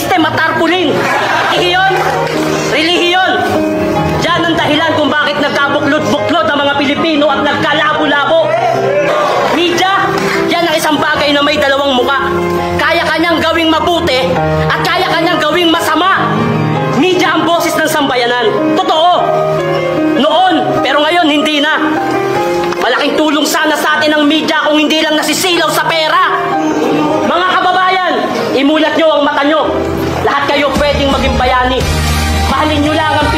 system at tarpaulin. Relihiyon. Diyan ang dahilan kung bakit nagkabuklod-buklod ang mga Pilipino at nagkalabo-labo. Media, yan ang isang bagay na may dalawang muka. Kaya kanyang gawing mabuti at kaya kanyang gawing masama. Media ang boses ng sambayanan. Totoo. Noon, pero ngayon hindi na. Malaking tulong sana sa atin ang media kung hindi lang nasisilaw sa pera. Mga kababayan, imulat nyo ang mata nyo. Lahat kayo pwedeng maging bayani. Mahalin nyo lang ang